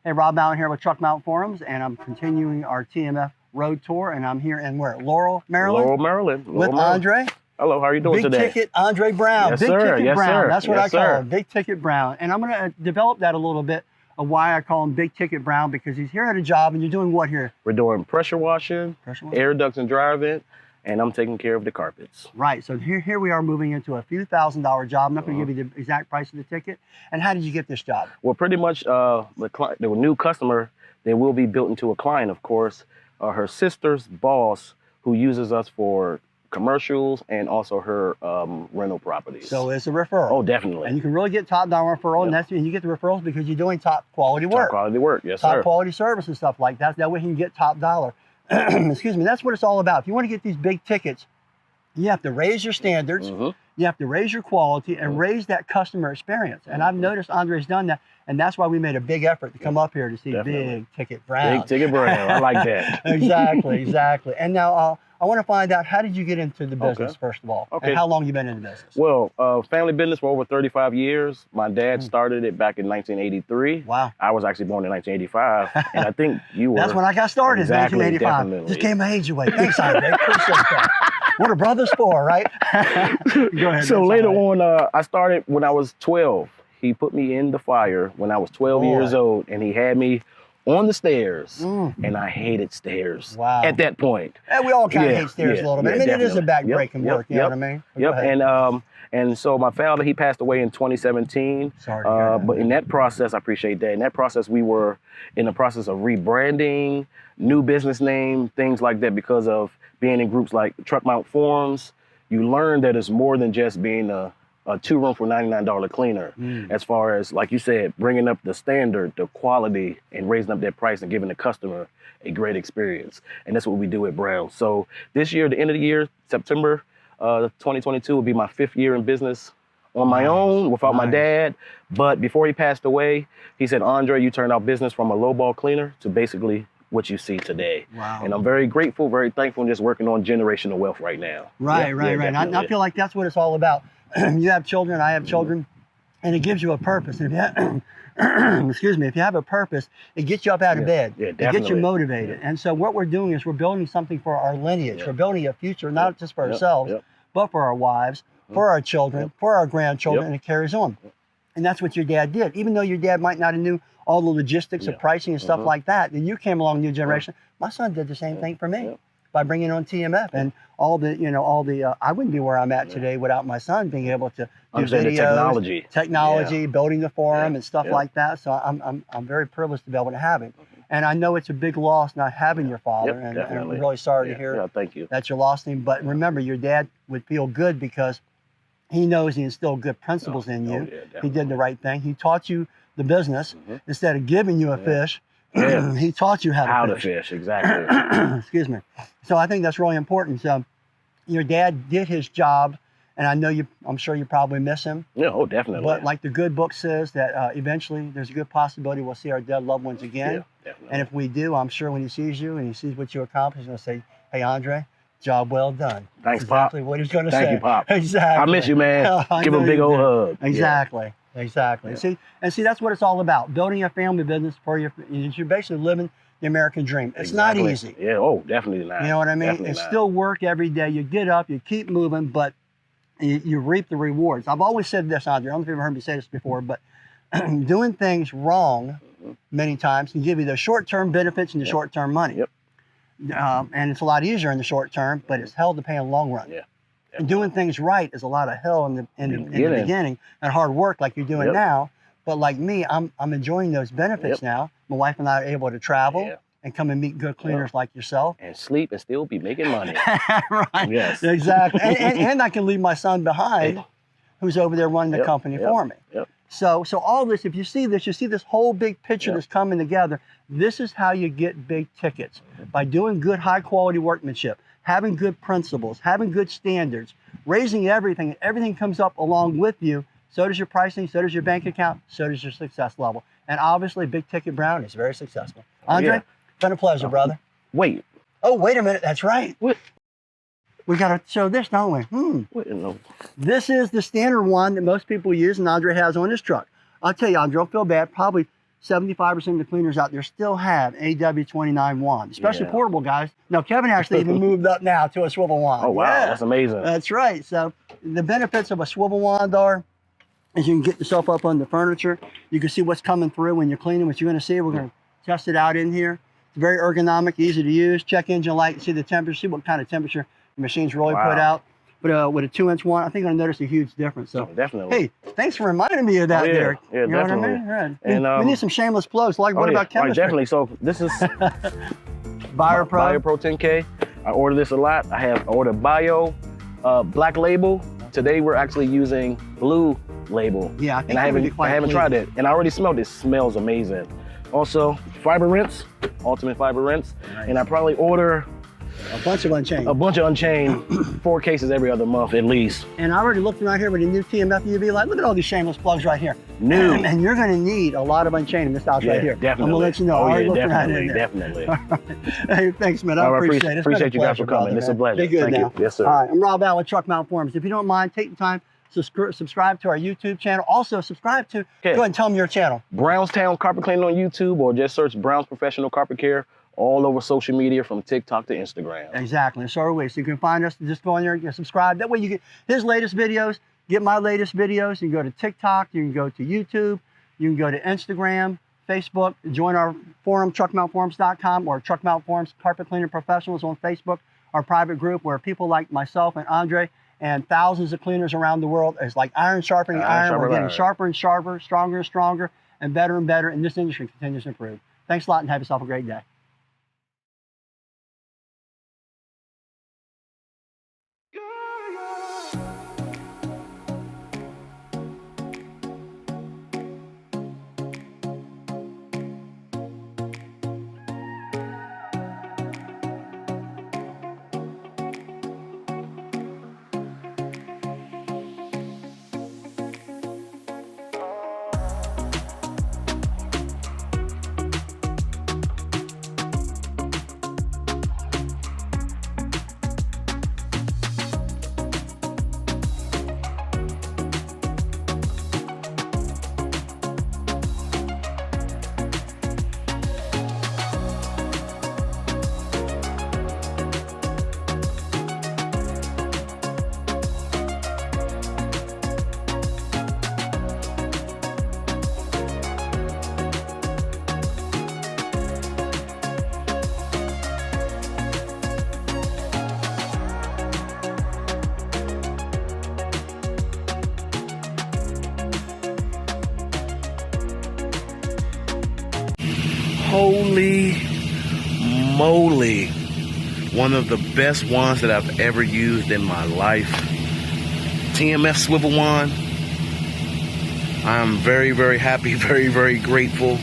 Hey, Rob Allen here with TruckMountForums, and I'm continuing our TMF road tour, and I'm here in where? Laurel, Maryland? Laurel, Maryland. With Andre. Hello, how are you doing today? Big Ticket Andre Brown. Yes, Big sir. Ticket Yes, Brown. sir. That's what Yes, I call sir. him, Big Ticket Brown. And I'm going to develop that a little bit of why I call him Big Ticket Brown, because he's here at a job, and you're doing what here? We're doing pressure washing, air ducts and dryer vent, and I'm taking care of the carpets. Right, so here we are moving into a few $1,000s job. I'm not going to give you the exact price of the ticket. And how did you get this job? Well, pretty much the new customer, they will be built into a client, of course. Her sister's boss, who uses us for commercials and also her rental properties. So it's a referral. Oh, definitely. And you can really get top dollar referral, and you get the referrals because you're doing top quality work. Top quality work, yes, sir. Top quality service and stuff like that. That way you can get top dollar. Excuse me, that's what it's all about. If you want to get these big tickets, you have to raise your standards, you have to raise your quality, and raise that customer experience. And I've noticed Andre's done that, and that's why we made a big effort to come up here to see Big Ticket Brown. Big Ticket Brown, I like that. Exactly. And now I want to find out, how did you get into the business, first of all? Okay. And how long you been in the business? Well, family business for over 35 years. My dad started it back in 1983. Wow. I was actually born in 1985, and I think you were. That's when I got started, exactly, 1985. Definitely. Just gave my age away. Thanks, Andre. Appreciate that. What are brothers for, right? Go ahead. So later on, I started when I was 12. He put me in the fire when I was 12 years old, and he had me on the stairs, and I hated stairs at that point. And we all kind of hate stairs a little bit. I mean, definitely. it is a back-breaking work, you know what I mean? Yep, and so my father, he passed away in 2017. Sorry to hear that. But in that process, I appreciate that. In that process, we were in the process of rebranding, new business name, things like that, because of being in groups like TruckMountForums. You learn that it's more than just being a two-room for $99 cleaner, as far as, like you said, bringing up the standard, the quality, and raising up that price and giving the customer a great experience. And that's what we do at Brown. So this year, the end of the year, September 2022, will be my 5th year in business on my own without my dad. But before he passed away, he said, Andre, you turned our business from a lowball cleaner to basically what you see today. Wow. And I'm very grateful, very thankful, and just working on generational wealth right now. Right. I feel like that's what it's all about. You have children, I have children, and it gives you a purpose. And if you have, excuse me, if you have a purpose, it gets you up out of bed. Yeah, it gets you motivated. And so what we're doing is we're building something for our lineage. We're building a future, not just for ourselves, but for our wives, for our children, for our grandchildren, and it carries on. And that's what your dad did. Even though your dad might not have knew all the logistics of pricing and stuff like that, then you came along, new generation. My son did the same thing for me by bringing on TMF and all the, I wouldn't be where I'm at today without my son being able to do videos, technology, building the forum and stuff like that. So I'm very privileged to be able to have it. And I know it's a big loss not having your father, and I'm really sorry to hear thank you. that you lost him. But remember, your dad would feel good because he knows he instilled good principles in you. He did the right thing. He taught you the business. Instead of giving you a fish, he taught you how to fish. Exactly. Excuse me. So I think that's really important. So your dad did his job, and I know I'm sure you probably miss him. Yeah, oh, definitely. But like the good book says, that eventually there's a good possibility we'll see our dead loved ones again. Yeah, definitely. And if we do, I'm sure when he sees you and he sees what you accomplished, he'll say, hey, Andre, job well done. Thanks, exactly Pop. what he's going to say. Thank you, Pop. Exactly. I miss you, man. Give him a big old hug. Exactly. Exactly. Yeah. See, that's what it's all about. Building a family business for you're basically living the American dream. It's not easy. Yeah, oh, definitely not. You know what I mean? Definitely it's not. still work every day. You get up, you keep moving, but you reap the rewards. I've always said this, Andre. I don't know if you've ever heard me say this before, but doing things wrong many times can give you the short-term benefits and the short-term money. And it's a lot easier in the short term, but it's hell to pay in the long run. And doing things right is a lot of hell in the beginning and hard work like you're doing now. But like me, I'm enjoying those benefits now. My wife and I are able to travel and come and meet good cleaners like yourself. And sleep and still be making money. Right. Yes. Exactly. and I can leave my son behind who's over there running the company for me. So all this, if you see this, you see this whole big picture that's coming together. This is how you get big tickets, by doing good, high quality workmanship, having good principles, having good standards, raising everything. Everything comes up along with you. So does your pricing, so does your bank account, so does your success level. And obviously, Big Ticket Brown is very successful. Andre, been a pleasure, brother. Wait. Oh, wait a minute. That's right. What? We got to show this, don't we? Wait, no. This is the standard one that most people use, and Andre has on his truck. I'll tell you, Andre, don't feel bad. Probably 75% of the cleaners out there still have AW29 wand, especially Yeah. portable guys. Now, Kevin actually even moved up now to a swivel wand. Oh, wow. Yeah. That's amazing. That's right. So the benefits of a swivel wand are, is you can get yourself up on the furniture. You can see what's coming through when you're cleaning, what you're going to see. We're going to test it out in here. It's very ergonomic, easy to use. Check engine light, see the temperature, see what kind of temperature the machine's really put out. But with a 2-inch one, I think you're going to notice a huge difference. So, definitely. Hey, thanks for reminding me of that, Derek. Yeah, you know definitely. what I mean? And, we need some shameless plugs. Like, what about chemistry? Definitely. So this is BioPro. BioPro 10K. I order this a lot. I ordered Bio, Black Label. Today we're actually using Blue Label. Yeah, I think and I haven't tried it, and I already smelled it. It smells amazing. Also, Fiber Rinse, Ultimate Fiber Rinse, and I probably order a bunch of Unchained. A bunch of Unchained, 4 cases every other month at least. And I already looked around here with the new TMF UV light. Look at all these shameless plugs right here. New. And you're going to need a lot of Unchained in this house right here. Definitely. I'm going to let you know. Oh, I yeah, definitely. definitely. Hey, thanks, man. I appreciate it. Appreciate you guys for coming. It's a pleasure. Be good Thank now. you. Yes, sir. All right, I'm Rob Allen with Truck Forums. If you don't mind, take the time to subscribe to our YouTube channel. Also, subscribe to, go ahead and tell them your channel. Brownstown Carpet Cleaning on YouTube, or just search Brown's Professional Carpet Care all over social media from TikTok to Instagram. Exactly, and so are we. So you can find us, just go on there and subscribe. That way you get his latest videos, get my latest videos. You can go to TikTok, you can go to YouTube, you can go to Instagram, Facebook, join our forum, TruckMountForums.com, or TruckMountForums Carpet Cleaner Professionals on Facebook, our private group where people like myself and Andre and thousands of cleaners around the world. It's like iron sharpening iron. We're getting sharper and sharper, stronger and stronger, and better, and this industry continues to improve. Thanks a lot and have yourself a great day. Holy moly. One of the best wands that I've ever used in my life. TMF swivel wand. I'm very, very happy, very, very grateful.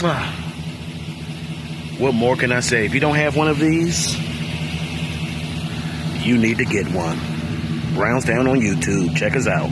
Mwah. What more can I say? If you don't have one of these, you need to get one. Brownstown on YouTube. Check us out.